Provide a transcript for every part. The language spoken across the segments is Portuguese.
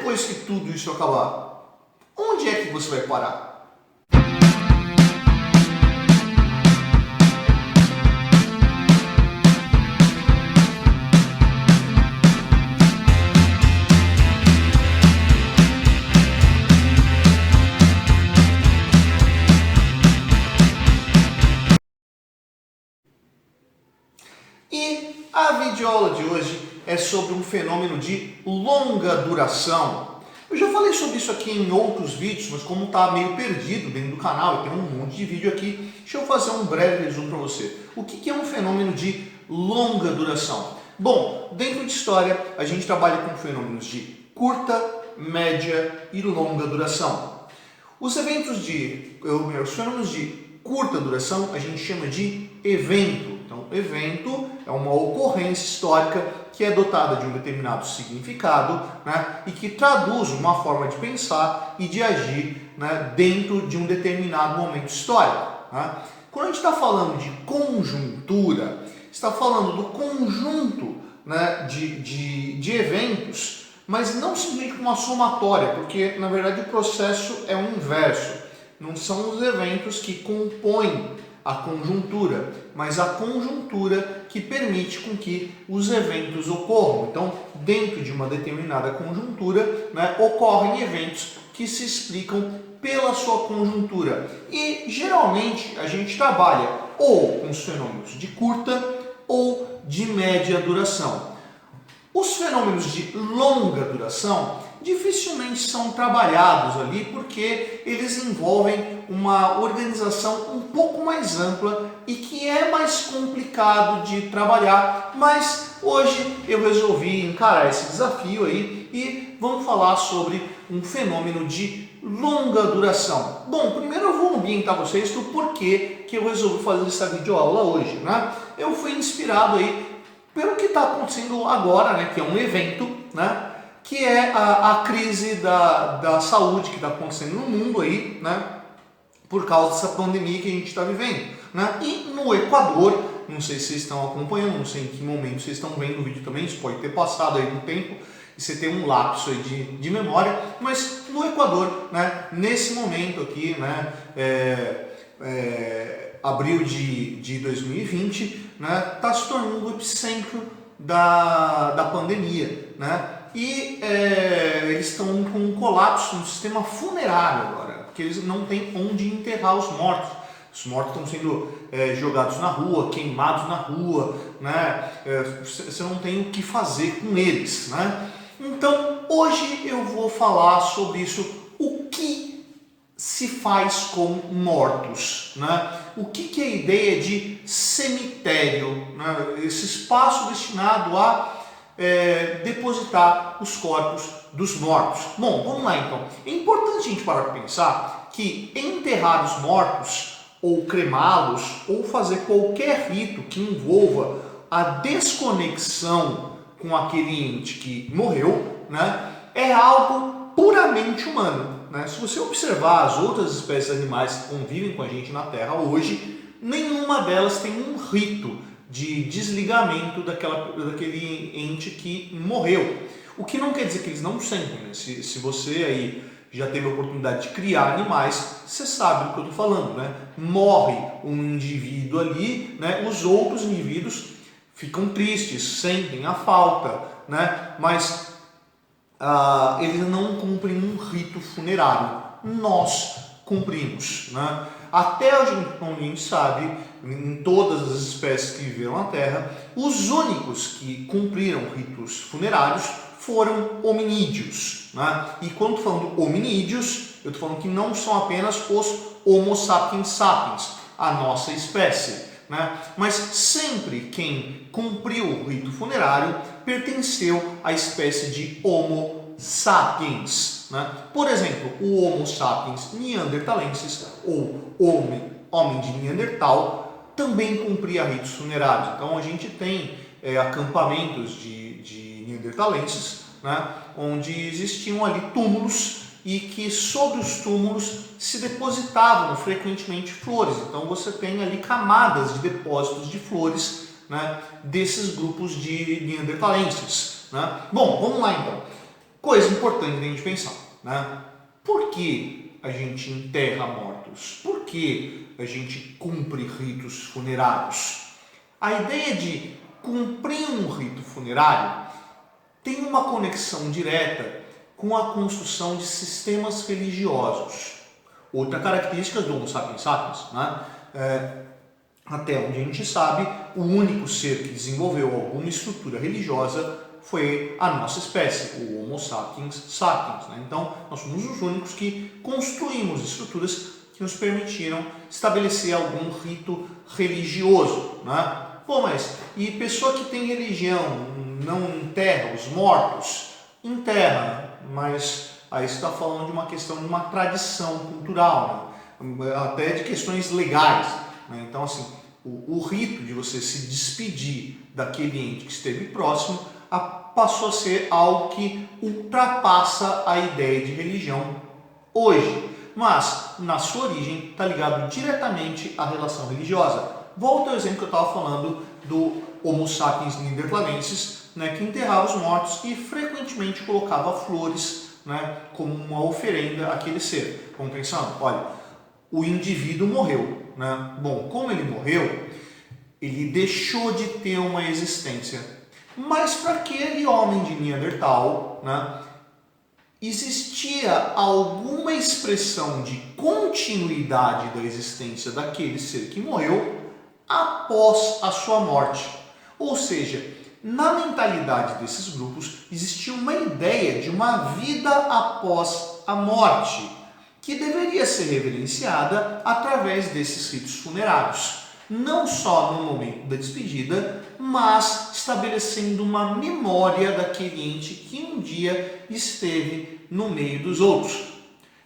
depois que tudo isso acabar? Onde é que você vai parar? E a videoaula de hoje é sobre um fenômeno de longa duração. Eu já falei sobre isso aqui em outros vídeos, mas como está meio perdido dentro do canal, eu tenho um monte de vídeo aqui, deixa eu fazer um breve resumo para você. O que é um fenômeno de longa duração? Bom, dentro de história, a gente trabalha com fenômenos de curta, média e longa duração. Os fenômenos de curta duração a gente chama de evento. Então, evento é uma ocorrência histórica que é dotada de um determinado significado, né, e que traduz uma forma de pensar e de agir, né, dentro de um determinado momento histórico. Né. Quando a gente está falando de conjuntura, está falando do conjunto, né, de eventos, mas não simplesmente uma somatória, porque na verdade o processo é o inverso. Não são os eventos que compõem a conjuntura, mas a conjuntura que permite com que os eventos ocorram. Então, dentro de uma determinada conjuntura, né, ocorrem eventos que se explicam pela sua conjuntura. E, geralmente, a gente trabalha ou com os fenômenos de curta ou de média duração. Os fenômenos de longa duração dificilmente são trabalhados ali porque eles envolvem uma organização um pouco mais ampla e que é mais complicado de trabalhar, mas hoje eu resolvi encarar esse desafio aí e vamos falar sobre um fenômeno de longa duração. Bom, primeiro eu vou ambientar vocês do porquê que eu resolvi fazer essa videoaula hoje, né? Eu fui inspirado aí pelo que está acontecendo agora, né, que é um evento, né, que é a crise da saúde que está acontecendo no mundo aí, né, por causa dessa pandemia que a gente está vivendo. Né? E no Equador, não sei se vocês estão acompanhando, não sei em que momento vocês estão vendo o vídeo também, isso pode ter passado aí no tempo, e você tem um lapso aí de memória, mas no Equador, né, nesse momento aqui, né, abril de 2020, né, está se tornando o epicentro da pandemia, né? E eles estão com um colapso no sistema funerário agora, porque eles não têm onde enterrar os mortos. Os mortos estão sendo jogados na rua, queimados na rua, né? Você não tem o que fazer com eles, né? Então, hoje eu vou falar sobre isso, o que se faz com mortos, né? O que é a ideia de cemitério, né? Esse espaço destinado a depositar os corpos dos mortos. Bom, vamos lá então. É importante a gente parar para pensar que enterrar os mortos, ou cremá-los, ou fazer qualquer rito que envolva a desconexão com aquele ente que morreu, né, é algo puramente humano. Né? Se você observar as outras espécies animais que convivem com a gente na Terra hoje, nenhuma delas tem um rito de desligamento daquele ente que morreu. O que não quer dizer que eles não sentem. Né? Se você aí já teve a oportunidade de criar animais, você sabe do que eu estou falando. Né? Morre um indivíduo ali, né? Os outros indivíduos ficam tristes, sentem a falta, né? Mas eles não cumprem um rito funerário. Nós cumprimos. Né? Até onde a gente sabe, em todas as espécies que viveram na Terra, os únicos que cumpriram ritos funerários foram hominídeos. Né? E quando estou falando hominídeos, eu estou falando que não são apenas os Homo sapiens sapiens, a nossa espécie. Né? Mas sempre quem cumpriu o rito funerário pertenceu à espécie de Homo sapiens. Né? Por exemplo, o Homo sapiens neanderthalensis, ou homem de Neandertal, também cumpria ritos funerários. Então a gente tem acampamentos de neanderthalenses, né, onde existiam ali túmulos e que sobre os túmulos se depositavam frequentemente flores. Então você tem ali camadas de depósitos de flores, né, desses grupos de neanderthalenses. Né? Bom, vamos lá então. Coisa importante da gente pensar, né? Por que a gente enterra mortos? Por que a gente cumpre ritos funerários? A ideia de cumprir um rito funerário tem uma conexão direta com a construção de sistemas religiosos. Outra característica do Homo sapiens sapiens, né? Até onde a gente sabe, o único ser que desenvolveu alguma estrutura religiosa foi a nossa espécie, o Homo sapiens sapiens, né? Então, nós somos os únicos que construímos estruturas que nos permitiram estabelecer algum rito religioso, né? Bom, mas e pessoa que tem religião não enterra os mortos? Enterra, mas aí você está falando de uma questão de uma tradição cultural, né? Até de questões legais, né? Então, assim, o rito de você se despedir daquele ente que esteve próximo passou a ser algo que ultrapassa a ideia de religião hoje. Mas, na sua origem, está ligado diretamente à relação religiosa. Volta ao exemplo que eu estava falando do Homo sapiens neanderthalensis, né, que enterrava os mortos e frequentemente colocava flores, né, como uma oferenda àquele ser. Vamos pensando, olha, o indivíduo morreu, né? Bom, como ele morreu, ele deixou de ter uma existência. Mas para aquele homem de Neandertal, né, existia alguma expressão de continuidade da existência daquele ser que morreu após a sua morte. Ou seja, na mentalidade desses grupos existia uma ideia de uma vida após a morte, que deveria ser reverenciada através desses ritos funerários. Não só no momento da despedida, mas estabelecendo uma memória daquele ente que um dia esteve no meio dos outros.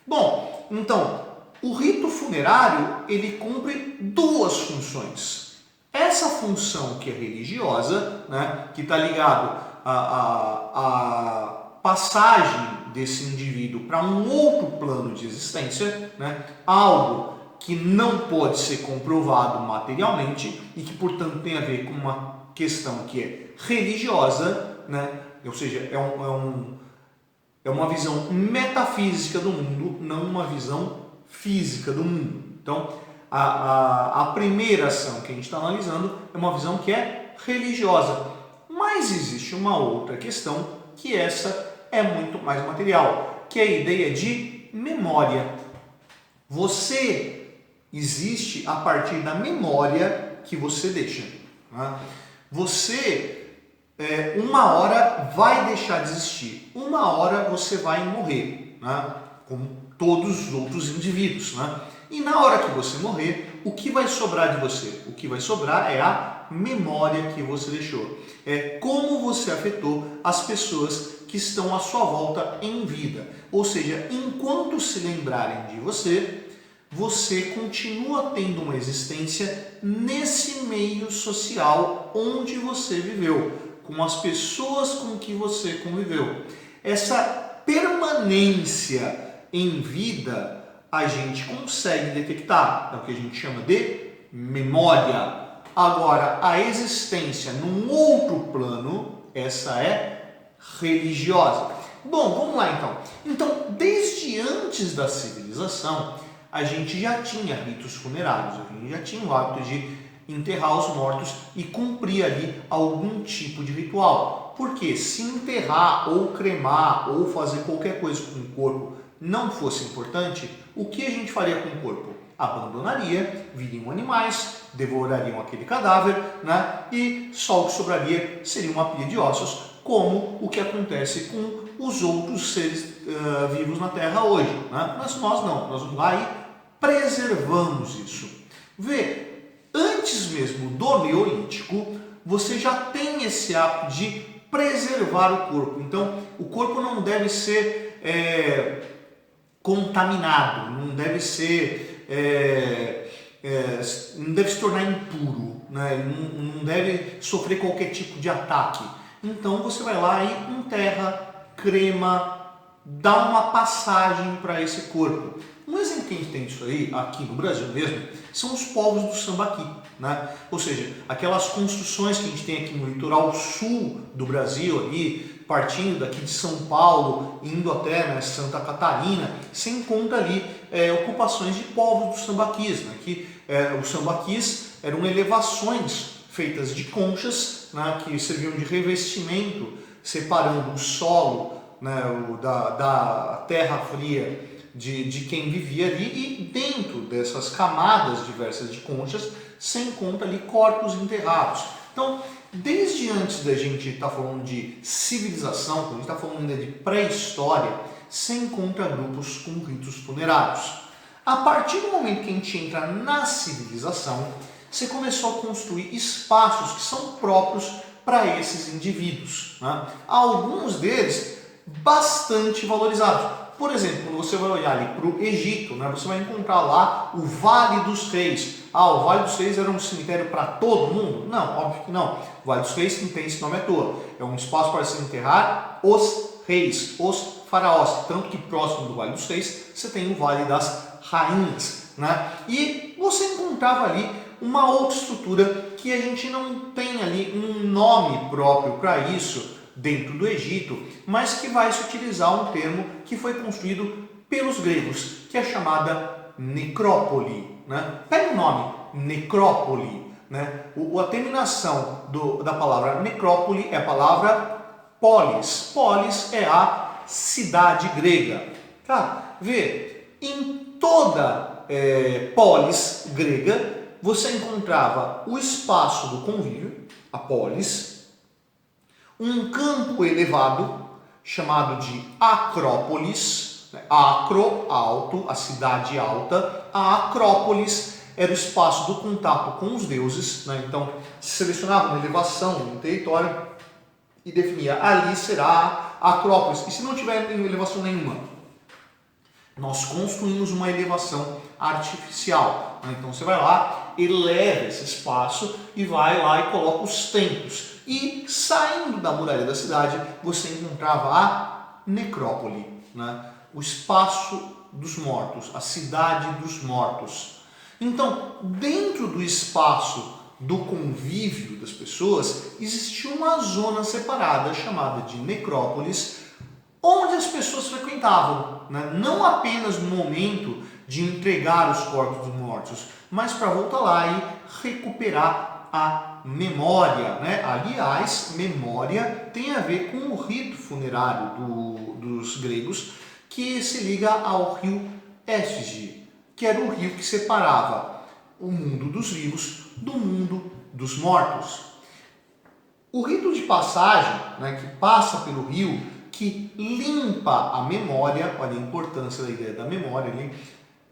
Bom, então, o rito funerário, ele cumpre duas funções. Essa função que é religiosa, né, que está ligado à passagem desse indivíduo para um outro plano de existência, né, algo que não pode ser comprovado materialmente e que, portanto, tem a ver com uma questão que é religiosa, né? Ou seja, é uma visão metafísica do mundo, não uma visão física do mundo. Então, a primeira ação que a gente está analisando é uma visão que é religiosa. Mas existe uma outra questão que essa é muito mais material, que é a ideia de memória. Você existe a partir da memória que você deixa, né? Você, uma hora vai deixar de existir, uma hora você vai morrer, né? Como todos os outros indivíduos, né? E na hora que você morrer, o que vai sobrar de você? O que vai sobrar é a memória que você deixou. É como você afetou as pessoas que estão à sua volta em vida. Ou seja, enquanto se lembrarem de você, você continua tendo uma existência nesse meio social onde você viveu, com as pessoas com que você conviveu. Essa permanência em vida a gente consegue detectar, é o que a gente chama de memória. Agora, a existência num outro plano, essa é religiosa. Bom, vamos lá então. Então, desde antes da civilização, a gente já tinha ritos funerários, a gente já tinha o hábito de enterrar os mortos e cumprir ali algum tipo de ritual. Porque se enterrar ou cremar ou fazer qualquer coisa com o corpo não fosse importante, o que a gente faria com o corpo? Abandonaria, viriam animais, devorariam aquele cadáver, né? E só o que sobraria seria uma pilha de ossos, como o que acontece com os outros seres vivos na Terra hoje, né? Mas nós não, nós vamos lá e preservamos isso. Vê, antes mesmo do Neolítico, você já tem esse hábito de preservar o corpo. Então, o corpo não deve ser contaminado, não deve ser, não deve se tornar impuro, né? Não deve sofrer qualquer tipo de ataque. Então, você vai lá e enterra, crema, dá uma passagem para esse corpo. Um exemplo que a gente tem disso aí, aqui no Brasil mesmo, são os povos do Sambaqui, né? Ou seja, aquelas construções que a gente tem aqui no litoral sul do Brasil, ali, partindo daqui de São Paulo, indo até, né, Santa Catarina, você encontra ali ocupações de povos dos sambaquis, né, que os sambaquis eram elevações feitas de conchas, né, que serviam de revestimento, separando o solo, né, da terra fria de quem vivia ali, e dentro dessas camadas diversas de conchas você encontra ali corpos enterrados. Então, desde antes da gente estar falando de civilização, quando a gente está falando ainda de pré-história, você encontra grupos com ritos funerários. A partir do momento que a gente entra na civilização, você começou a construir espaços que são próprios para esses indivíduos, né? Alguns deles bastante valorizados. Por exemplo, quando você vai olhar ali para o Egito, né, você vai encontrar lá o Vale dos Reis. O Vale dos Reis era um cemitério para todo mundo? Não, óbvio que não. O Vale dos Reis não tem esse nome à toa. É um espaço para se enterrar os reis, os faraós. Tanto que próximo do Vale dos Reis você tem o Vale das Rainhas, né? E você encontrava ali uma outra estrutura que a gente não tem ali um nome próprio para isso dentro do Egito, mas que vai se utilizar um termo que foi construído pelos gregos, que é chamada necrópole, né? Pega o nome, necrópole, né? A terminação da palavra necrópole é a palavra polis. Polis é a cidade grega. Tá? Vê, em toda polis grega, você encontrava o espaço do convívio, a polis, um campo elevado, chamado de acrópolis, acro, alto, a cidade alta. A acrópolis era o espaço do contato com os deuses, né? Então, se selecionava uma elevação no território e definia, ali será a acrópolis. E se não tiver elevação nenhuma, nós construímos uma elevação artificial, né? Então você vai lá, eleva esse espaço e vai lá e coloca os templos. E saindo da muralha da cidade, você encontrava a necrópole, né? O espaço dos mortos, a cidade dos mortos. Então, dentro do espaço do convívio das pessoas, existia uma zona separada chamada de necrópolis, onde as pessoas frequentavam, né? Não apenas no momento de entregar os corpos dos mortos, mas para voltar lá e recuperar a memória, né? Aliás, memória tem a ver com o rito funerário dos gregos, que se liga ao rio Éfige, que era o rio que separava o mundo dos vivos do mundo dos mortos. O rito de passagem, né, que passa pelo rio, que limpa a memória, olha a importância da ideia da memória ali,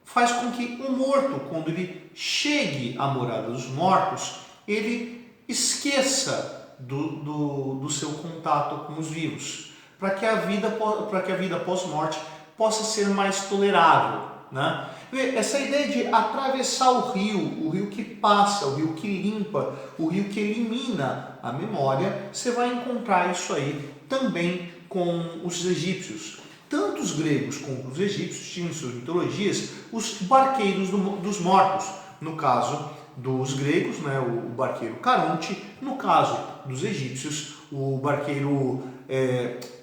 faz com que o morto, quando ele chegue à morada dos mortos, ele esqueça do seu contato com os vivos, para que a vida pós-morte possa ser mais tolerável, né? Essa ideia de atravessar o rio que passa, o rio que limpa, o rio que elimina a memória, você vai encontrar isso aí também com os egípcios. Tanto os gregos como os egípcios tinham em suas mitologias os barqueiros dos mortos. No caso dos gregos, né, o barqueiro Caronte; no caso dos egípcios, o barqueiro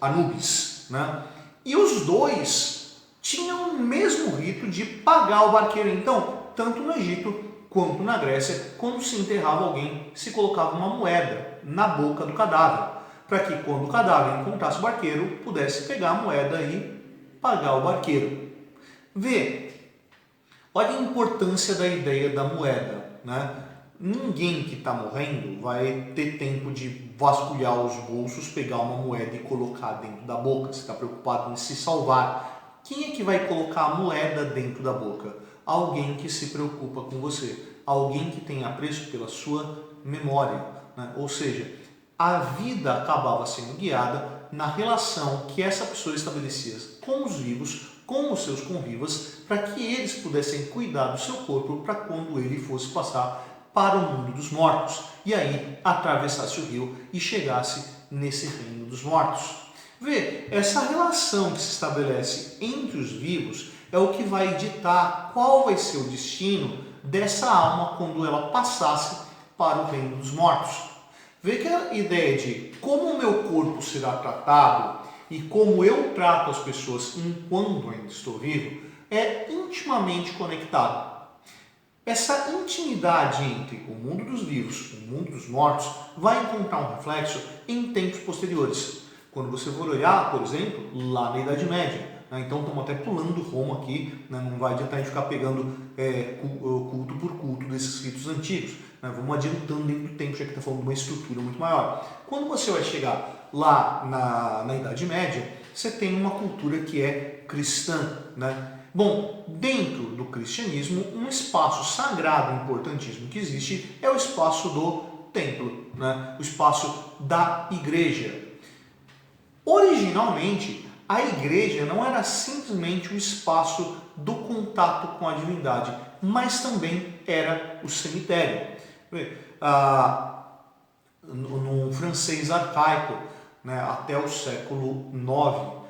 Anubis, né? E os dois tinham o mesmo rito de pagar o barqueiro. Então, tanto no Egito quanto na Grécia, quando se enterrava alguém, se colocava uma moeda na boca do cadáver, para que quando o cadáver encontrasse o barqueiro, pudesse pegar a moeda e pagar o barqueiro. Vê, olha a importância da ideia da moeda, né? Ninguém que está morrendo vai ter tempo de vasculhar os bolsos, pegar uma moeda e colocar dentro da boca. Você está preocupado em se salvar. Quem é que vai colocar a moeda dentro da boca? Alguém que se preocupa com você. Alguém que tem apreço pela sua memória, né? Ou seja, a vida acabava sendo guiada na relação que essa pessoa estabelecia com os vivos, com os seus convivas, para que eles pudessem cuidar do seu corpo para quando ele fosse passar para o mundo dos mortos, e aí atravessasse o rio e chegasse nesse reino dos mortos. Vê, essa relação que se estabelece entre os vivos é o que vai ditar qual vai ser o destino dessa alma quando ela passasse para o reino dos mortos. Vê que a ideia de como o meu corpo será tratado e como eu trato as pessoas enquanto ainda estou vivo é intimamente conectado. Essa intimidade entre o mundo dos vivos e o mundo dos mortos vai encontrar um reflexo em tempos posteriores. Quando você for olhar, por exemplo, lá na Idade Média, né? Então estamos até pulando Roma aqui, né? Não vai adiantar a gente ficar pegando culto por culto desses ritos antigos. Né? Vamos adiantando dentro do tempo, já que está falando de uma estrutura muito maior. Quando você vai chegar lá na Idade Média, você tem uma cultura que é cristã, né? Bom, dentro do cristianismo, um espaço sagrado importantíssimo que existe é o espaço do templo, né? O espaço da igreja. Originalmente, a igreja não era simplesmente o espaço do contato com a divindade, mas também era o cemitério. No francês arcaico, né, até o século IX,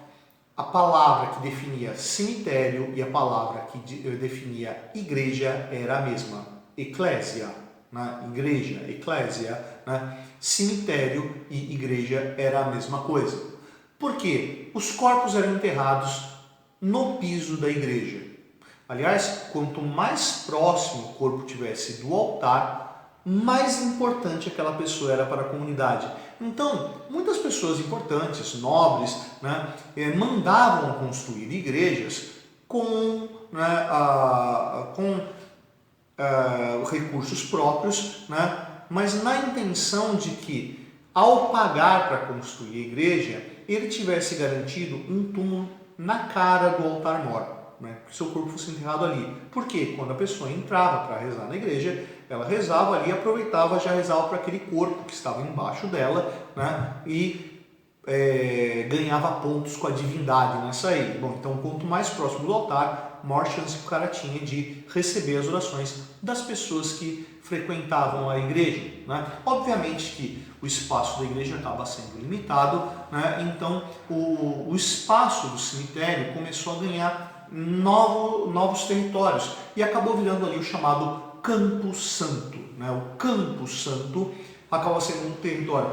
a palavra que definia cemitério e a palavra que definia igreja era a mesma, eclésia, né? Igreja, eclésia, né? Cemitério e igreja era a mesma coisa. Por quê? Os corpos eram enterrados no piso da igreja. Aliás, quanto mais próximo o corpo tivesse do altar, mais importante aquela pessoa era para a comunidade. Então, muitas pessoas importantes, nobres, né, mandavam construir igrejas com recursos próprios, né, mas na intenção de que, ao pagar para construir a igreja, ele tivesse garantido um túmulo na cara do altar-mor. Né, que seu corpo fosse enterrado ali. Porque quando a pessoa entrava para rezar na igreja, ela rezava ali, aproveitava, já rezava para aquele corpo que estava embaixo dela, né, e ganhava pontos com a divindade nessa aí. Bom, então quanto mais próximo do altar, maior chance que o cara tinha de receber as orações das pessoas que frequentavam a igreja. Né? Obviamente que o espaço da igreja estava sendo limitado, né? Então o espaço do cemitério começou a ganhar novos territórios e acabou virando ali o chamado Campo Santo. Né? O Campo Santo acaba sendo um território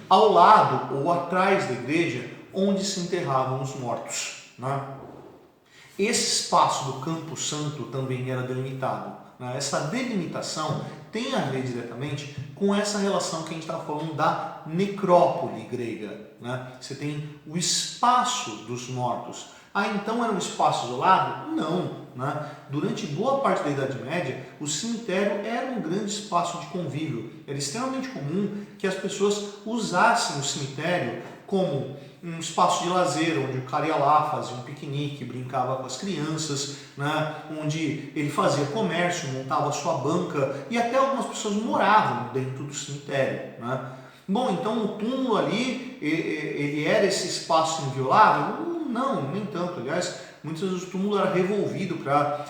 ao lado ou atrás da igreja onde se enterravam os mortos. Né? Esse espaço do Campo Santo também era delimitado. Né? Essa delimitação tem a ver diretamente com essa relação que a gente estava falando da necrópole grega. Né? Você tem o espaço dos mortos. Ah, então era um espaço isolado? Não. Né? Durante boa parte da Idade Média, o cemitério era um grande espaço de convívio. Era extremamente comum que as pessoas usassem o cemitério como um espaço de lazer, onde o cara ia lá, fazia um piquenique, brincava com as crianças, né? Onde ele fazia comércio, montava sua banca e até algumas pessoas moravam dentro do cemitério. Né? Bom, então o túmulo ali, ele era esse espaço inviolável? Não, nem tanto. Aliás, muitas vezes o túmulo era revolvido para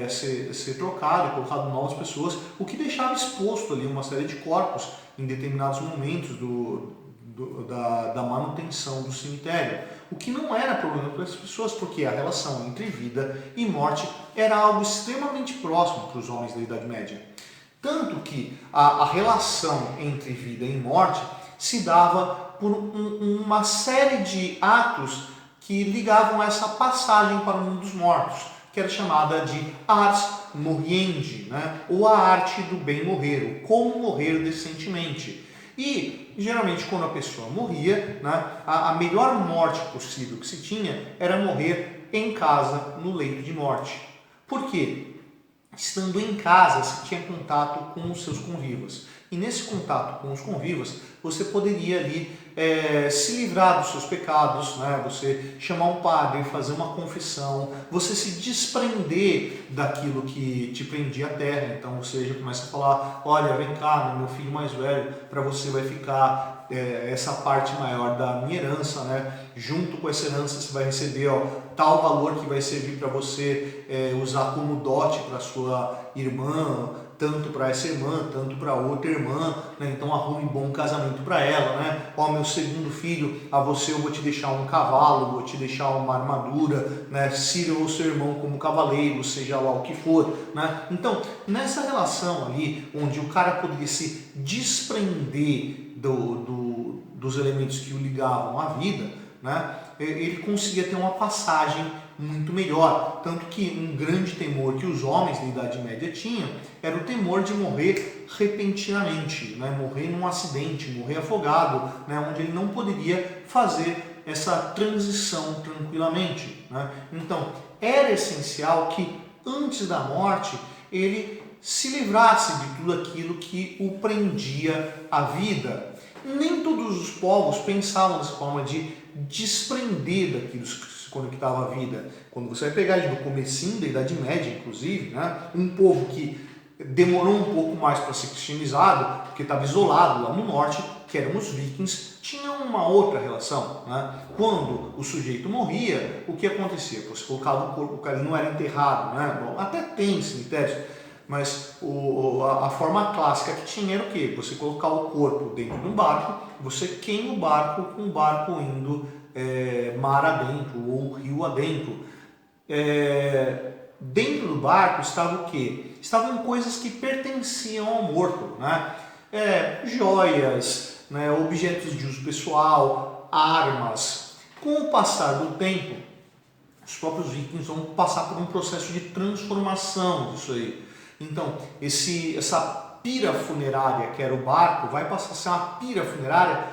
ser trocado e colocado novas pessoas, o que deixava exposto ali uma série de corpos em determinados momentos da manutenção do cemitério. O que não era problema para as pessoas, porque a relação entre vida e morte era algo extremamente próximo para os homens da Idade Média. Tanto que a relação entre vida e morte se dava por uma série de atos que ligavam essa passagem para o mundo dos mortos, que era chamada de ars moriendi, né? Ou a arte do bem morrer, o como morrer decentemente. E, geralmente, quando a pessoa morria, né, a melhor morte possível que se tinha era morrer em casa, no leito de morte. Por quê? Estando em casa, se tinha contato com os seus convivas. E nesse contato com os convivas, você poderia ali se livrar dos seus pecados, né? Você chamar um padre, fazer uma confissão, você se desprender daquilo que te prendia à terra. Então você já começa a falar, olha, vem cá, meu filho mais velho, para você vai ficar essa parte maior da minha herança, né? Junto com essa herança você vai receber tal valor que vai servir para você usar como dote para sua irmã, tanto para essa irmã, tanto para outra irmã, né? Então arrume bom casamento para ela, né? Ó, meu segundo filho, a você eu vou te deixar um cavalo, vou te deixar uma armadura, né? Sirva o seu irmão como cavaleiro, seja lá o que for, né? Então, nessa relação ali, onde o cara poderia se desprender dos elementos que o ligavam à vida, né, ele conseguia ter uma passagem muito melhor. Tanto que um grande temor que os homens da Idade Média tinham era o temor de morrer repentinamente, né, morrer num acidente, morrer afogado, né, onde ele não poderia fazer essa transição tranquilamente, né? Então, era essencial que antes da morte ele se livrasse de tudo aquilo que o prendia à vida. Nem todos os povos pensavam dessa forma de desprender daquilo que se conectava à vida. Quando você vai pegar no comecinho da Idade Média, inclusive, né, um povo que demorou um pouco mais para ser cristianizado, porque estava isolado lá no norte, que eram os vikings, tinha uma outra relação, né? Quando o sujeito morria, o que acontecia? Você colocava o corpo, o cara não era enterrado, né? Bom, até tem cemitérios, mas a forma clássica que tinha era o quê? Você colocar o corpo dentro de um barco, você queima o barco com o barco indo mar adentro ou rio adentro. Dentro do barco estava o quê? Estavam coisas que pertenciam ao morto, né? Joias, né? Objetos de uso pessoal, armas. Com o passar do tempo, os próprios vikings vão passar por um processo de transformação disso aí. Então, essa pira funerária que era o barco vai passar a ser uma pira funerária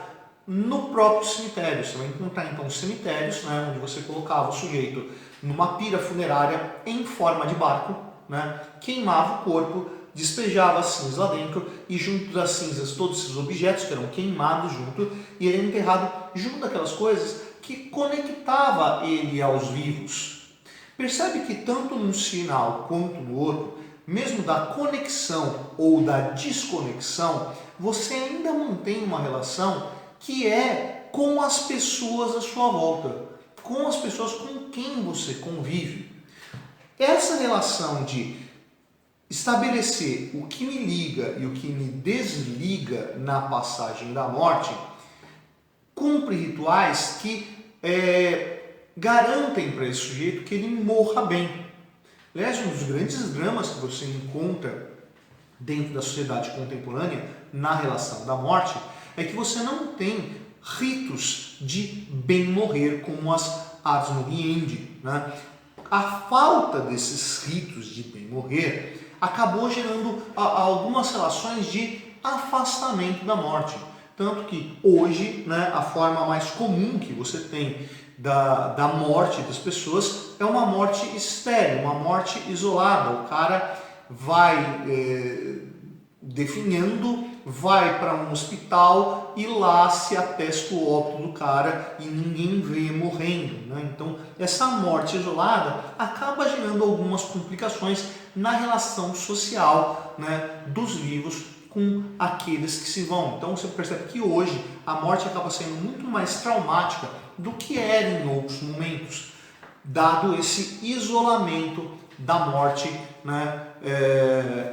no próprio cemitério. Você vai encontrar então cemitérios, né, onde você colocava o sujeito numa pira funerária em forma de barco, né, queimava o corpo, despejava as cinzas lá dentro e junto das cinzas todos esses objetos que eram queimados junto e ele era enterrado junto daquelas coisas que conectava ele aos vivos. Percebe que tanto num sinal quanto no outro, mesmo da conexão ou da desconexão, você ainda mantém uma relação que é com as pessoas à sua volta, com as pessoas com quem você convive. Essa relação de estabelecer o que me liga e o que me desliga na passagem da morte cumpre rituais que garantem para esse sujeito que ele morra bem. Aliás, um dos grandes dramas que você encontra dentro da sociedade contemporânea na relação da morte é que você não tem ritos de bem morrer como as Ars Moriendi, né? A falta desses ritos de bem morrer acabou gerando algumas relações de afastamento da morte. Tanto que hoje, né, a forma mais comum que você tem da morte das pessoas é uma morte estéril, uma morte isolada. O cara vai definhando, vai para um hospital e lá se atesta o óbito do cara e ninguém vê morrendo, né? Então, essa morte isolada acaba gerando algumas complicações na relação social, né, dos vivos com aqueles que se vão. Então, você percebe que hoje a morte acaba sendo muito mais traumática do que era em outros momentos, dado esse isolamento da morte, né,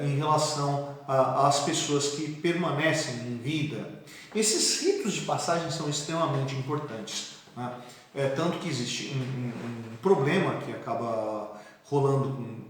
em relação às pessoas que permanecem em vida. Esses ritos de passagem são extremamente importantes, né? Tanto que existe um problema que acaba rolando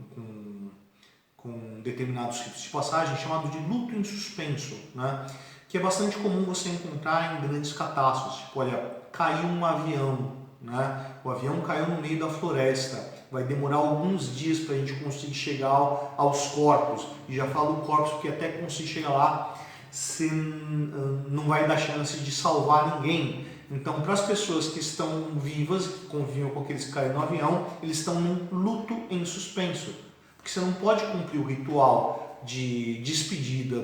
com determinados ritos de passagem, chamado de luto em suspenso, né? Que é bastante comum você encontrar em grandes catástrofes. Tipo, olha, caiu um avião, né? O avião caiu no meio da floresta. Vai demorar alguns dias para a gente conseguir chegar aos corpos. E já falo corpos porque até conseguir chegar lá, você não vai dar chance de salvar ninguém. Então, para as pessoas que estão vivas, que conviviam com aqueles que caíram no avião, eles estão num luto em suspenso. Porque você não pode cumprir o ritual de despedida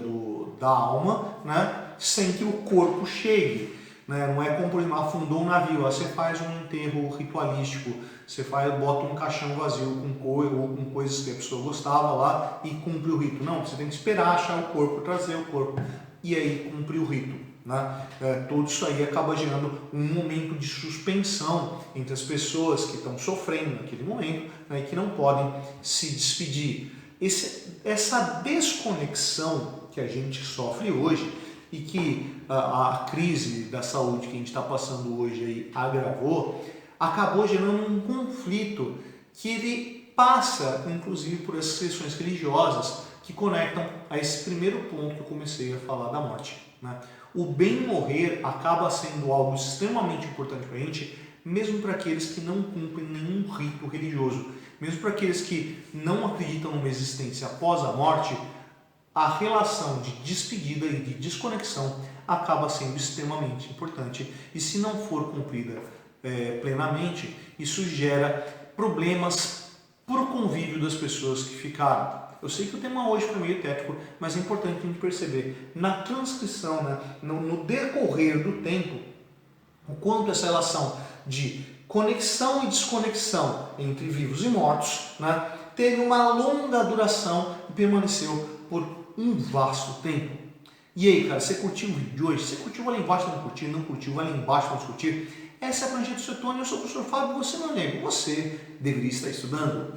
da alma, né, sem que o corpo chegue. Né? Não é como, por exemplo, afundou um navio, aí você faz um enterro ritualístico, você bota um caixão vazio com coisas que a pessoa gostava lá e cumpre o rito. Não, você tem que esperar achar o corpo, trazer o corpo e aí cumprir o rito. Né? Tudo isso aí acaba gerando um momento de suspensão entre as pessoas que estão sofrendo naquele momento, né, e que não podem se despedir. Essa desconexão que a gente sofre hoje e que a crise da saúde que a gente está passando hoje aí agravou, acabou gerando um conflito que ele passa, inclusive, por essas questões religiosas que conectam a esse primeiro ponto que eu comecei a falar da morte. Né? o bem morrer acaba sendo algo extremamente importante para a gente, mesmo para aqueles que não cumprem nenhum rito religioso, mesmo para aqueles que não acreditam numa existência após a morte. A relação de despedida e de desconexão acaba sendo extremamente importante, e se não for cumprida plenamente, isso gera problemas para o convívio das pessoas que ficaram. Eu sei que o tema hoje foi meio técnico, mas é importante a gente perceber na transcrição, né, no decorrer do tempo, o quanto essa relação de conexão e desconexão entre vivos e mortos, né, teve uma longa duração e permaneceu por um vasto tempo. E aí, cara, você curtiu o vídeo de hoje? Você curtiu? Vai lá embaixo, não curtiu, não curtiu, vai lá embaixo, vamos discutir. Essa é a Projeto Cetone, eu sou o professor Fábio, você não é nego, você deveria estar estudando.